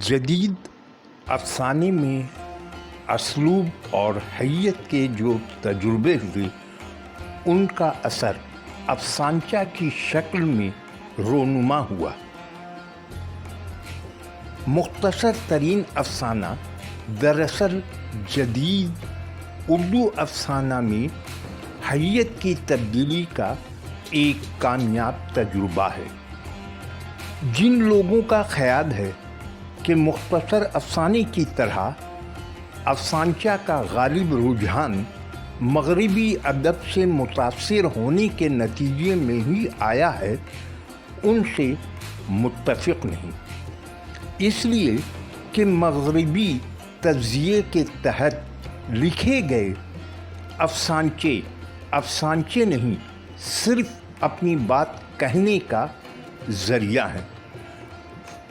जदीद अफसाने में असलूब और हैयत के जो तजुर्बे हुए उनका असर अफसानचा की शक्ल में रोनुमा हुआ। मुख्तसर तरीन अफसाना दरअसल जदीद उर्दू अफसाना में हैयत की तब्दीली का एक कामयाब तजुर्बा है। जिन लोगों का ख्याल है कि मुख्तसर अफसाने की तरह अफसानचा का गालिब रुझान मगरबी अदब से मुतासिर होने के नतीजे में ही आया है, उनसे मुत्तफिक नहीं। इसलिए कि मगरबी तज़्ज़िये के तहत लिखे गए अफसानचे नहीं, सिर्फ अपनी बात कहने का ज़रिया है।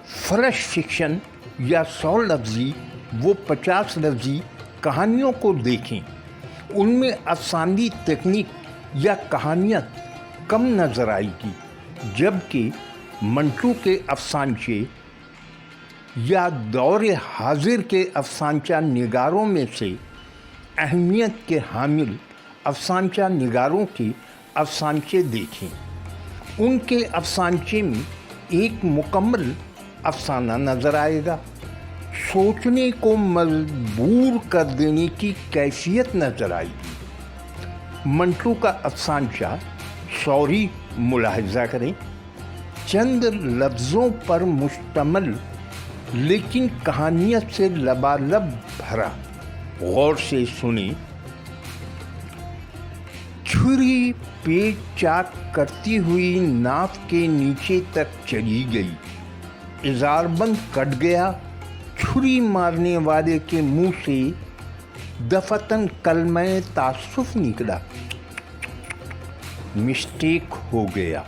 फ्रेश फिक्शन या 100 लफ्ज़ी वो 50 लफ्ज़ी कहानियों को देखें, उनमें अफसानी तकनीक या कहानियत कम नज़र आएगी, जबकि मंटू के अफसानचे या दौर हाजिर के अफसानचा निगारों में से अहमियत के हामिल अफसानचा निगारों के अफसानचे देखें। उनके अफसानचे में एक मुकम्मल अफसाना नज़र आएगा, सोचने को मजबूर कर देने की कैफियत नज़र आएगी। मंटू का अफसानचा सॉरी मुलाहिजा करें, चंद लफ्ज़ों पर मुश्तमल लेकिन कहानियत से लबालब भरा। गौर से सुने। छुरी पेट चाक करती हुई नाव के नीचे तक चली गई, इज़ारबंद कट गया, छुरी मारने वाले के मुंह से दफतन कलमे तासुफ निकला, मिस्टेक हो गया।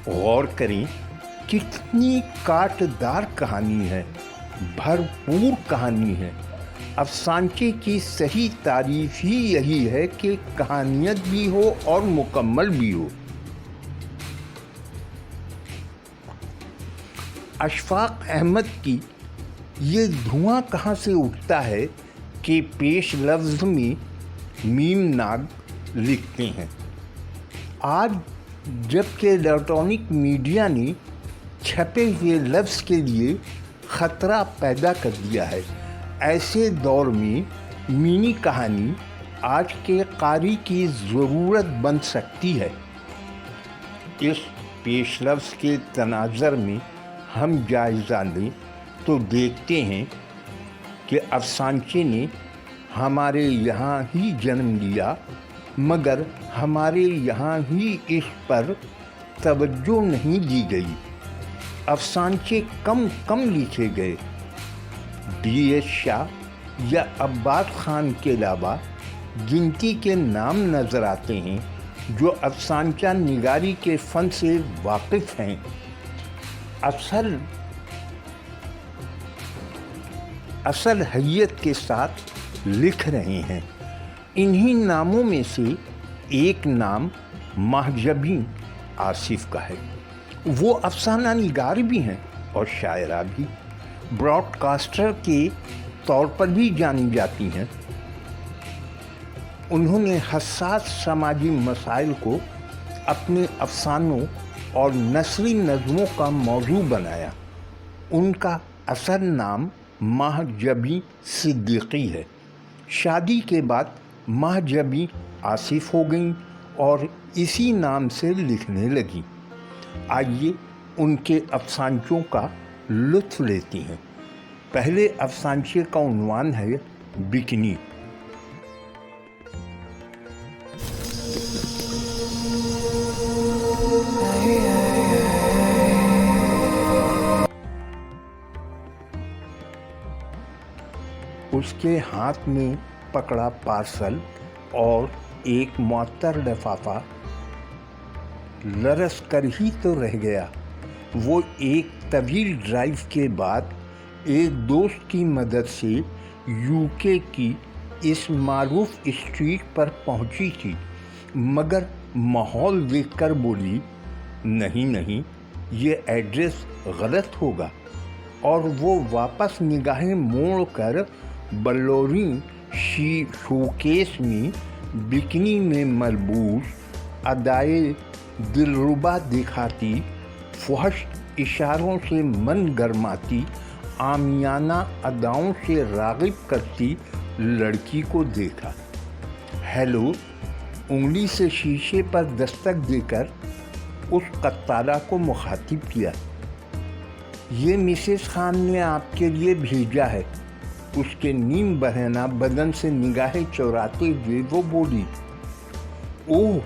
गौर करें कितनी काटदार कहानी है, भरपूर कहानी है। अफसानचे की सही तारीफ ही यही है कि कहानियत भी हो और मुकम्मल भी हो। अशफाक अहमद की ये धुआं कहाँ से उठता है कि पेश लफ्ज़ में मीम नाग लिखते हैं। आज जबकि इलेक्ट्रॉनिक मीडिया ने छपे हुए लफ्ज़ के लिए ख़तरा पैदा कर दिया है, ऐसे दौर में मीनी कहानी आज के कारी की ज़रूरत बन सकती है। इस पेश लफ्ज़ के तनाज़र में हम जायज़ा लें तो देखते हैं कि अफसानचे ने हमारे यहाँ ही जन्म लिया, मगर हमारे यहाँ ही इस पर तवज्जो नहीं दी गई। अफसानचे कम लिखे गए। D.S. शाह या अब्बास खान के अलावा गिनती के नाम नज़र आते हैं जो अफसानचा निगारी के फ़न से वाकिफ़ हैं। असल हैयत के साथ लिख रहे हैं। इन्हीं नामों में से एक नाम महजबी आसिफ का है। वो अफसाना निगार भी हैं और शायरा भी, ब्रॉडकास्टर के तौर पर भी जानी जाती हैं। उन्होंने हसास समाजी मसाइल को अपने अफसानों और नस्री नज़मों का मौजू बनाया। उनका असल नाम महजबी सिद्दीकी है। शादी के बाद महजबी आसिफ हो गई और इसी नाम से लिखने लगी। आइए उनके अफसानचों का लुत्फ़ लेती हैं। पहले अफसानचे का उन्वान है बिकनी। उसके हाथ में पकड़ा पार्सल और एक मुअत्तर लिफाफा, लरस कर ही तो रह गया। वो एक तवील ड्राइव के बाद एक दोस्त की मदद से यूके की इस मारूफ स्ट्रीट पर पहुंची थी, मगर माहौल देखकर बोली, नहीं ये एड्रेस गलत होगा, اور وہ واپس نگاہیں موڑ کر بلوریں شوکیس میں بکنی میں ملبوس ادائے دلربا دکھاتی، فحش اشاروں سے من گرماتی، عامیانہ اداؤں سے راغب کرتی لڑکی کو دیکھا۔ ہیلو انگلی سے شیشے پر دستک دے کر اس قطالہ کو مخاطب کیا۔ یہ مسز خان نے آپ کے لیے بھیجا ہے۔ اس کے نیم بہنہ بدن سے نگاہیں چوراتے ہوئے وہ بولی۔ اوہ!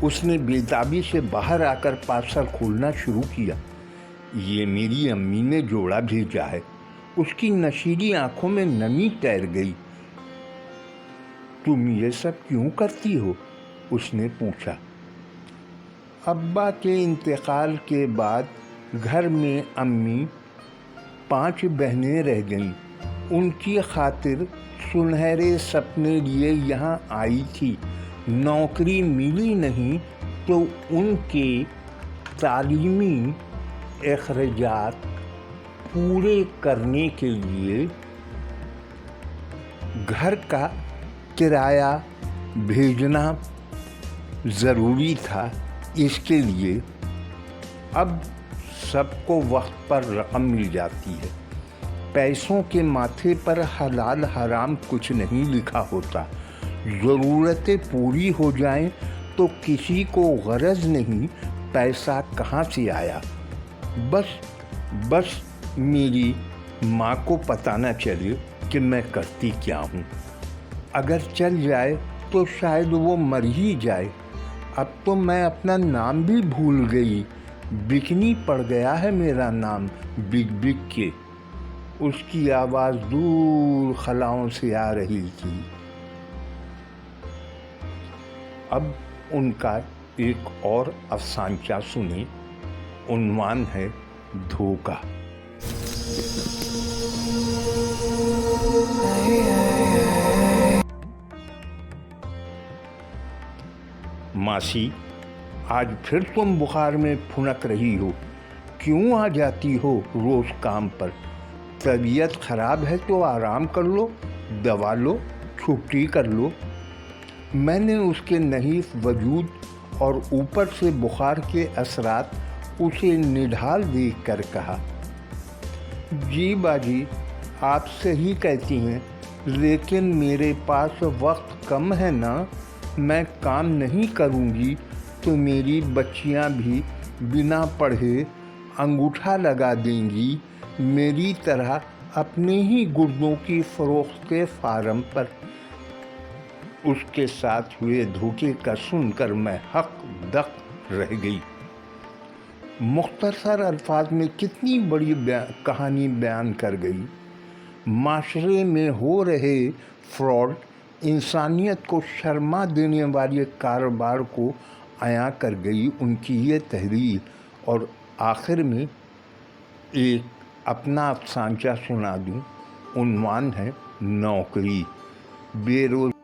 اس نے بیتابی سے باہر آ کر پارسل کھولنا شروع کیا۔ یہ میری امی نے جوڑا بھیجا ہے۔ اس کی نشیلی آنکھوں میں نمی تیر گئی۔ تم یہ سب کیوں کرتی ہو؟ اس نے پوچھا۔ ابا کے انتقال کے بعد گھر میں امی 5 بہنیں رہ گئیں۔ ان کی خاطر سنہرے سپنے لیے یہاں آئی تھی۔ نوکری ملی نہیں تو ان کے تعلیمی اخراجات پورے کرنے کے لیے گھر کا کرایہ بھیجنا ضروری تھا۔ اس کے لیے اب سب کو وقت پر رقم مل جاتی ہے۔ پیسوں کے ماتھے پر حلال حرام کچھ نہیں لکھا ہوتا۔ ضرورتیں پوری ہو جائیں تو کسی کو غرض نہیں پیسہ کہاں سے آیا۔ بس میری ماں کو پتہ نہ چلے کہ میں کرتی کیا ہوں۔ اگر چل جائے تو شاید وہ مر ہی جائے۔ اب تو میں اپنا نام بھی بھول گئی۔ بکنی پڑ گیا ہے میرا نام بگ بگ کے۔ اس کی آواز دور خلاؤں سے آ رہی تھی۔ اب ان کا ایک اور افسانچہ سنیں۔ عنوان ہے دھوکہ۔ ماسی، آج پھر تم بخار میں پھنک رہی ہو۔ کیوں آ جاتی ہو روز کام پر؟ طبیعت خراب ہے تو آرام کر لو، دوا لو، چھٹی کر لو۔ میں نے اس کے نحیف وجود اور اوپر سے بخار کے اثرات اسے نڈھال دیکھ کر کہا۔ جی باجی، آپ صحیح کہتی ہیں، لیکن میرے پاس وقت کم ہے نا۔ میں کام نہیں کروں گی تو میری بچیاں بھی بنا پڑھے انگوٹھا لگا دیں گی میری طرح اپنے ہی گردوں کی فروخت کے فارم پر۔ اس کے ساتھ ہوئے دھوکے کا سن کر میں حق دق رہ گئی۔ مختصر الفاظ میں کتنی بڑی کہانی بیان کر گئی۔ معاشرے میں ہو رہے فراڈ، انسانیت کو شرما دینے والے کاروبار کو عیاں کر گئی ان کی یہ تحریر۔ اور آخر میں ایک اپنا افسانچہ سنا دوں۔ عنوان ہے نوکری۔ بیروزگاری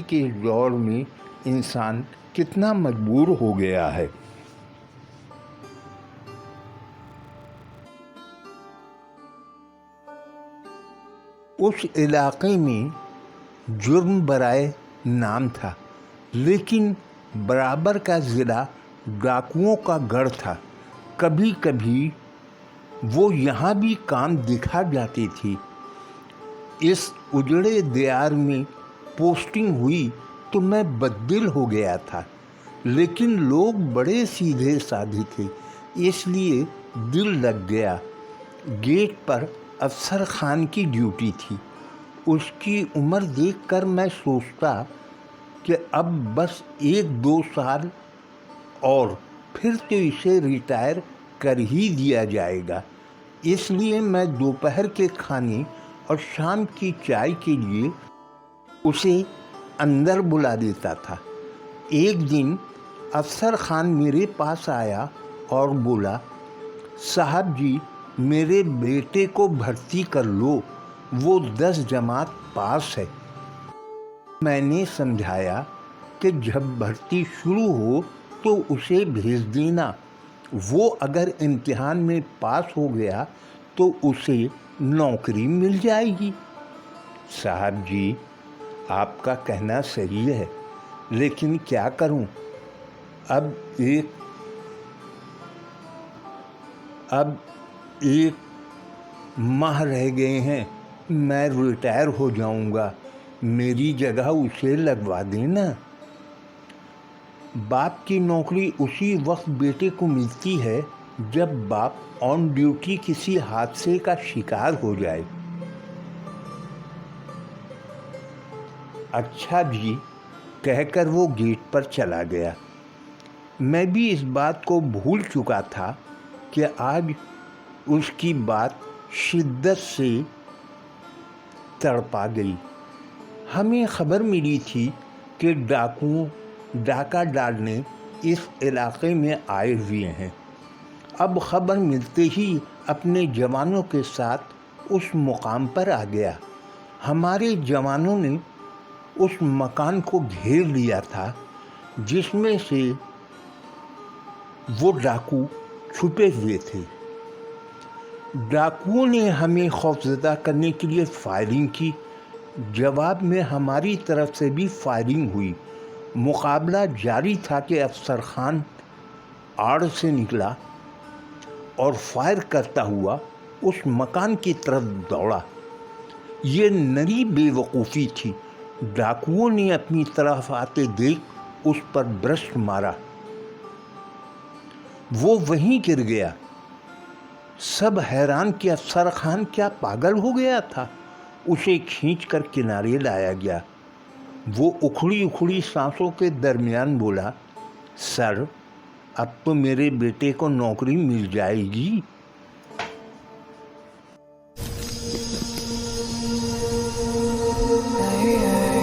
کے دور میں انسان کتنا مجبور ہو گیا ہے۔ اس علاقے میں جرم برائے نام تھا، لیکن برابر کا ضلع ڈاکوؤں کا گڑھ تھا۔ کبھی کبھی وہ یہاں بھی کام دکھا جاتی تھی۔ اس اجڑے دیار میں پوسٹنگ ہوئی تو میں بددل ہو گیا تھا، لیکن لوگ بڑے سیدھے سادے تھے، اس لیے دل لگ گیا۔ گیٹ پر افسر خان کی ڈیوٹی تھی۔ اس کی عمر دیکھ کر میں سوچتا کہ اب بس 1-2 سال اور پھر تو اسے ریٹائر کر ہی دیا جائے گا۔ اس لیے میں دوپہر کے کھانے اور شام کی چائے کے لیے اسے اندر بلا دیتا تھا۔ ایک دن افسر خان میرے پاس آیا اور بولا، صاحب جی، میرے بیٹے کو بھرتی کر لو، وہ 10 جماعت पास है। मैंने समझाया कि जब भर्ती शुरू हो तो उसे भेज देना, वो अगर इम्तिहान में पास हो गया तो उसे नौकरी मिल जाएगी। साहब जी, आपका कहना सही है, लेकिन क्या करूं? अब एक माह रह गए हैं, मैं रिटायर हो जाऊंगा, मेरी जगह उसे लगवा देना। बाप की नौकरी उसी वक्त बेटे को मिलती है जब बाप ऑन ड्यूटी किसी हादसे का शिकार हो जाए। अच्छा जी कहकर वो गेट पर चला गया। मैं भी इस बात को भूल चुका था कि आज उसकी बात शिद्दत से तड़पा गई। हमें खबर मिली थी कि डाकुओं डाका डालने इस इलाके में आए हुए हैं। अब खबर मिलते ही अपने जवानों के साथ उस मुकाम पर आ गया। हमारे जवानों ने उस मकान को घेर लिया था जिसमें से वो डाकू छुपे हुए थे। डाकुओं ने हमें खौफजदा करने के लिए फायरिंग की। जवाब में हमारी तरफ से भी फायरिंग हुई। मुकाबला जारी था कि अफसर खान आड़ से निकला और फायर करता हुआ उस मकान की तरफ दौड़ा। ये नरी बेवकूफ़ी थी। डाकुओं ने अपनी तरफ आते देख उस पर ब्रश मारा, वो वहीं गिर गया। सब हैरान कि अफसर खान क्या पागल हो गया था। उसे खींचकर किनारे लाया गया। वो उखड़ी उखड़ी सांसों के दरमियान बोला, सर, अब तो मेरे बेटे को नौकरी मिल जाएगी।